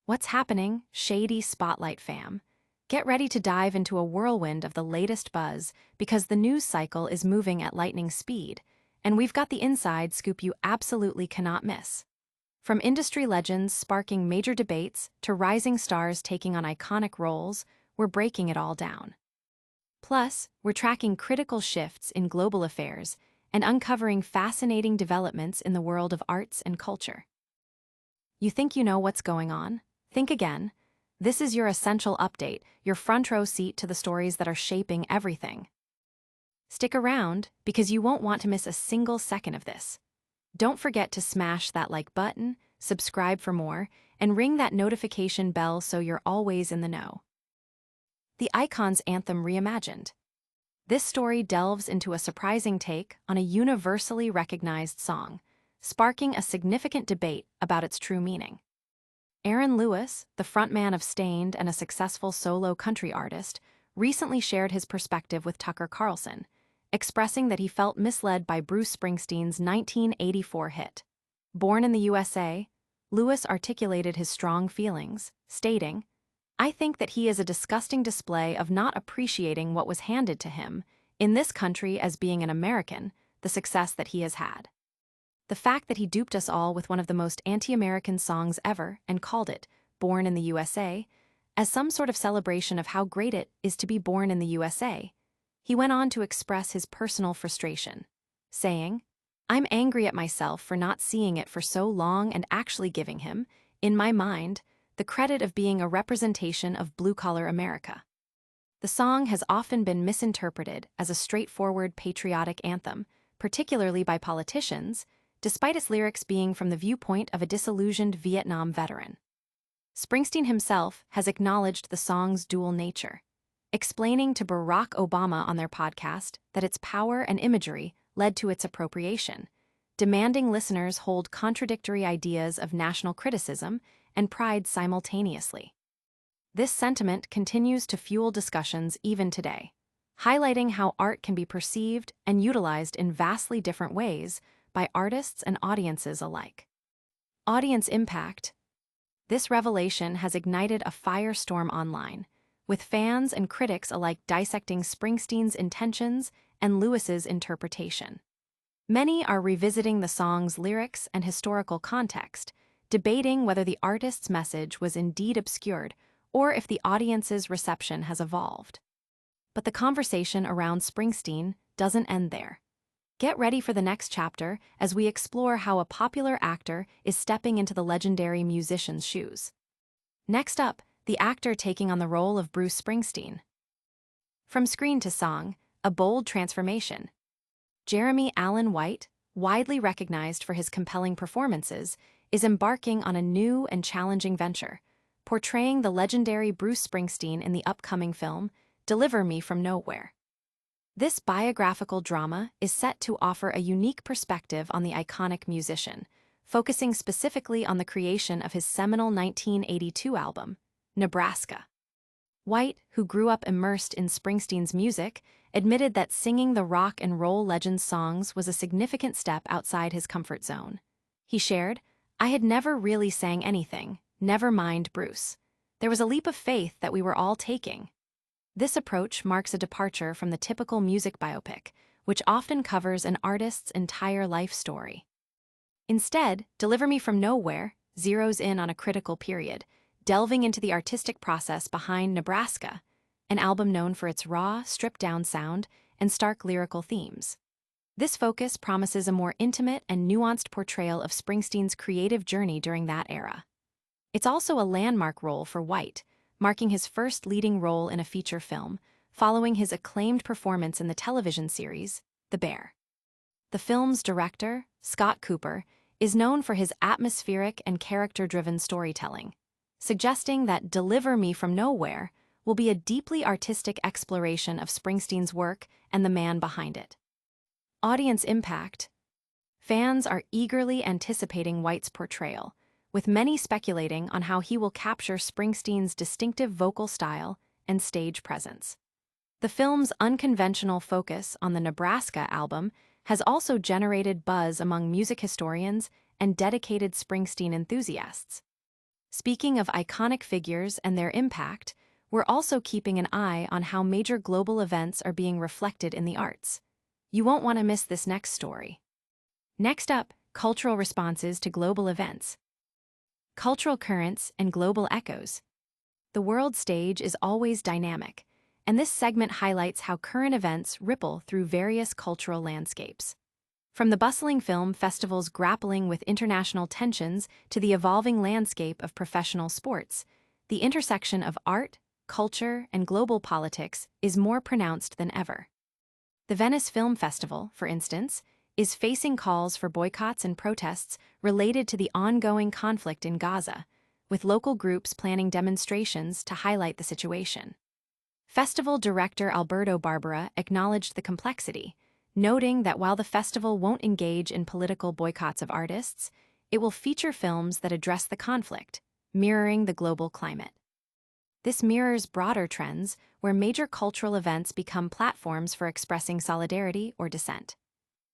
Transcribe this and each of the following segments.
What's happening, Shady Spotlight fam? Get ready to dive into a whirlwind of the latest buzz because the news cycle is moving at lightning speed, and we've got the inside scoop you absolutely cannot miss. From industry legends sparking major debates to rising stars taking on iconic roles, we're breaking it all down. Plus, we're tracking critical shifts in global affairs and uncovering fascinating developments in the world of arts and culture. You think you know what's going on? Think again. This is your essential update, your front row seat to the stories that are shaping everything. Stick around, because you won't want to miss a single second of this. Don't forget to smash that like button, subscribe for more, and ring that notification bell so you're always in the know. The Icon's Anthem Reimagined. This story delves into a surprising take on a universally recognized song, sparking a significant debate about its true meaning. Aaron Lewis, the frontman of Stained and a successful solo country artist, recently shared his perspective with Tucker Carlson, expressing that he felt misled by Bruce Springsteen's 1984 hit. Born in the USA, Lewis articulated his strong feelings, stating, "I think that he is a disgusting display of not appreciating what was handed to him, in this country as being an American, the success that he has had. The fact that he duped us all with one of the most anti-American songs ever and called it, Born in the USA, as some sort of celebration of how great it is to be born in the USA. He went on to express his personal frustration, saying, "I'm angry at myself for not seeing it for so long and actually giving him, in my mind, the credit of being a representation of blue-collar America." The song has often been misinterpreted as a straightforward patriotic anthem, particularly by politicians, despite its lyrics being from the viewpoint of a disillusioned Vietnam veteran. Springsteen himself has acknowledged the song's dual nature, explaining to Barack Obama on their podcast that its power and imagery led to its appropriation, demanding listeners hold contradictory ideas of national criticism and pride simultaneously. This sentiment continues to fuel discussions even today, highlighting how art can be perceived and utilized in vastly different ways by artists and audiences alike. Audience impact. This revelation has ignited a firestorm online, with fans and critics alike dissecting Springsteen's intentions and Lewis's interpretation. Many are revisiting the song's lyrics and historical context, debating whether the artist's message was indeed obscured or if the audience's reception has evolved. But the conversation around Springsteen doesn't end there. Get ready for the next chapter as we explore how a popular actor is stepping into the legendary musician's shoes. Next up, the actor taking on the role of Bruce Springsteen. From screen to song, a bold transformation. Jeremy Allen White, widely recognized for his compelling performances, is embarking on a new and challenging venture, portraying the legendary Bruce Springsteen in the upcoming film, Deliver Me from Nowhere. This biographical drama is set to offer a unique perspective on the iconic musician, focusing specifically on the creation of his seminal 1982 album, Nebraska. White, who grew up immersed in Springsteen's music, admitted that singing the rock and roll legend's songs was a significant step outside his comfort zone. He shared, "I had never really sang anything, never mind Bruce. There was a leap of faith that we were all taking." This approach marks a departure from the typical music biopic, which often covers an artist's entire life story. Instead, Deliver Me from Nowhere zeroes in on a critical period, delving into the artistic process behind Nebraska, an album known for its raw, stripped-down sound and stark lyrical themes. This focus promises a more intimate and nuanced portrayal of Springsteen's creative journey during that era. It's also a landmark role for White, marking his first leading role in a feature film, following his acclaimed performance in the television series, The Bear. The film's director, Scott Cooper, is known for his atmospheric and character-driven storytelling, suggesting that Deliver Me from Nowhere will be a deeply artistic exploration of Springsteen's work and the man behind it. Audience impact. Fans are eagerly anticipating White's portrayal, with many speculating on how he will capture Springsteen's distinctive vocal style and stage presence. The film's unconventional focus on the Nebraska album has also generated buzz among music historians and dedicated Springsteen enthusiasts. Speaking of iconic figures and their impact, we're also keeping an eye on how major global events are being reflected in the arts. You won't want to miss this next story. Next up, cultural responses to global events. Cultural currents and global echoes. The world stage is always dynamic, and this segment highlights how current events ripple through various cultural landscapes. From the bustling film festivals grappling with international tensions to the evolving landscape of professional sports, the intersection of art, culture, and global politics is more pronounced than ever. The Venice Film Festival, for instance, is facing calls for boycotts and protests related to the ongoing conflict in Gaza, with local groups planning demonstrations to highlight the situation. Festival director Alberto Barbera acknowledged the complexity, noting that while the festival won't engage in political boycotts of artists, it will feature films that address the conflict, mirroring the global climate. This mirrors broader trends where major cultural events become platforms for expressing solidarity or dissent.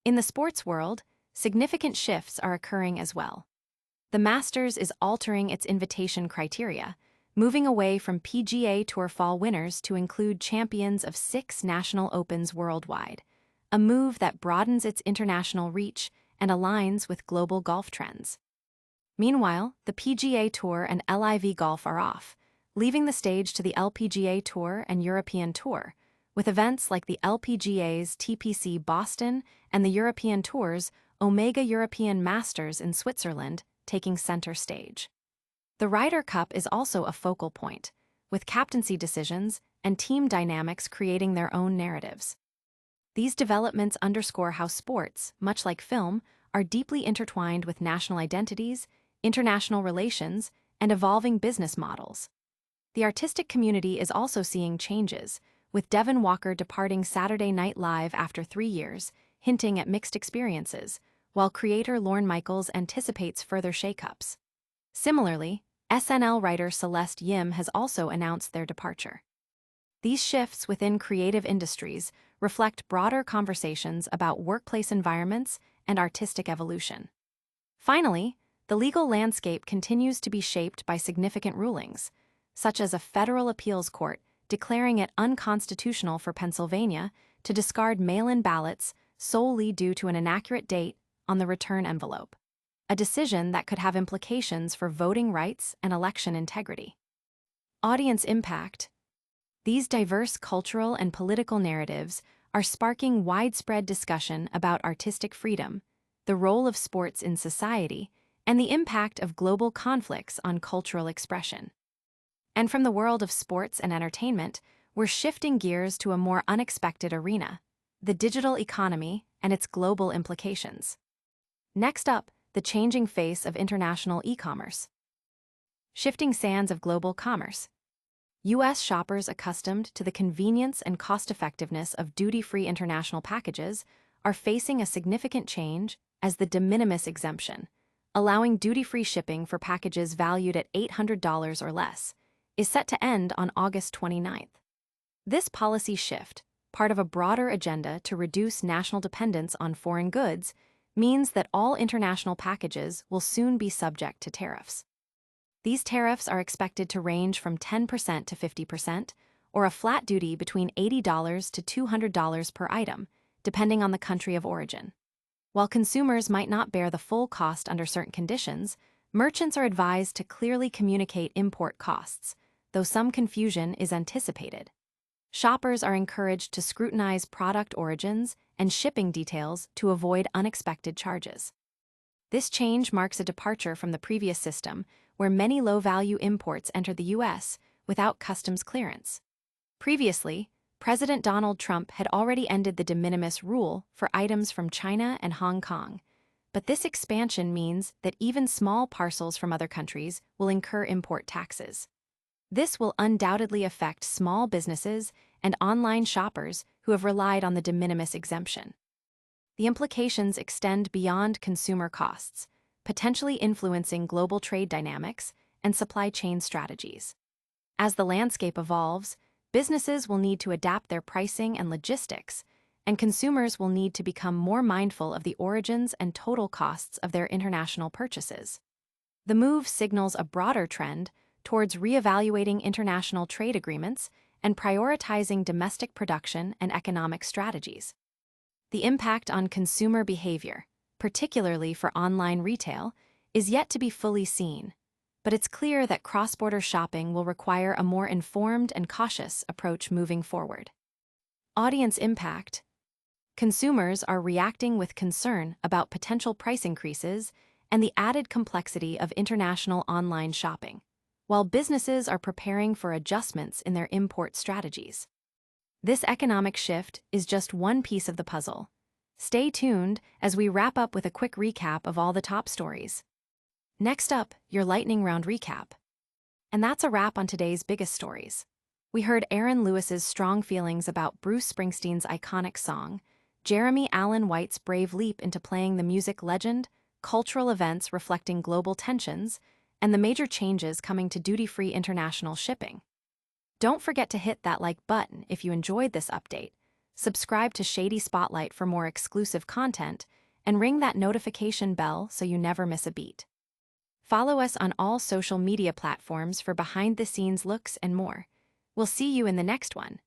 In the sports world, significant shifts are occurring as well. The Masters is altering its invitation criteria, moving away from PGA Tour fall winners to include champions of 6 national opens worldwide, a move that broadens its international reach and aligns with global golf trends. Meanwhile, the PGA Tour and LIV Golf are off, leaving the stage to the LPGA Tour and European Tour, with events like the LPGA's TPC Boston and the European Tour's Omega European Masters in Switzerland taking center stage. The Ryder Cup is also a focal point, with captaincy decisions and team dynamics creating their own narratives. These developments underscore how sports, much like film, are deeply intertwined with national identities, international relations, and evolving business models. The artistic community is also seeing changes, with Devon Walker departing Saturday Night Live after 3 years, hinting at mixed experiences, while creator Lorne Michaels anticipates further shakeups. Similarly, SNL writer Celeste Yim has also announced their departure. These shifts within creative industries reflect broader conversations about workplace environments and artistic evolution. Finally, the legal landscape continues to be shaped by significant rulings, such as a federal appeals court declaring it unconstitutional for Pennsylvania to discard mail-in ballots solely due to an inaccurate date on the return envelope, a decision that could have implications for voting rights and election integrity. Audience impact. These diverse cultural and political narratives are sparking widespread discussion about artistic freedom, the role of sports in society, and the impact of global conflicts on cultural expression. And from the world of sports and entertainment, we're shifting gears to a more unexpected arena, the digital economy and its global implications. Next up, the changing face of international e-commerce. Shifting sands of global commerce. U.S. shoppers accustomed to the convenience and cost-effectiveness of duty-free international packages are facing a significant change as the de minimis exemption, allowing duty-free shipping for packages valued at $800 or less, is set to end on August 29th. This policy shift, part of a broader agenda to reduce national dependence on foreign goods, means that all international packages will soon be subject to tariffs. These tariffs are expected to range from 10% to 50%, or a flat duty between $80 to $200 per item, depending on the country of origin. While consumers might not bear the full cost under certain conditions, merchants are advised to clearly communicate import costs, though some confusion is anticipated. Shoppers are encouraged to scrutinize product origins and shipping details to avoid unexpected charges. This change marks a departure from the previous system, where many low-value imports entered the U.S. without customs clearance. Previously, President Donald Trump had already ended the de minimis rule for items from China and Hong Kong, but this expansion means that even small parcels from other countries will incur import taxes. This will undoubtedly affect small businesses and online shoppers who have relied on the de minimis exemption. The implications extend beyond consumer costs, potentially influencing global trade dynamics and supply chain strategies. As the landscape evolves, businesses will need to adapt their pricing and logistics, and consumers will need to become more mindful of the origins and total costs of their international purchases. The move signals a broader trend towards reevaluating international trade agreements and prioritizing domestic production and economic strategies. The impact on consumer behavior, particularly for online retail, is yet to be fully seen, but it's clear that cross-border shopping will require a more informed and cautious approach moving forward. Audience impact. Consumers are reacting with concern about potential price increases and the added complexity of international online shopping, while businesses are preparing for adjustments in their import strategies. This economic shift is just one piece of the puzzle. Stay tuned as we wrap up with a quick recap of all the top stories. Next up, your lightning round recap. And that's a wrap on today's biggest stories. We heard Aaron Lewis's strong feelings about Bruce Springsteen's iconic song, Jeremy Allen White's brave leap into playing the music legend, cultural events reflecting global tensions, and the major changes coming to duty-free international shipping. Don't forget to hit that like button if you enjoyed this update, subscribe to Shady Spotlight for more exclusive content, and ring that notification bell so you never miss a beat. Follow us on all social media platforms for behind-the-scenes looks and more. We'll see you in the next one.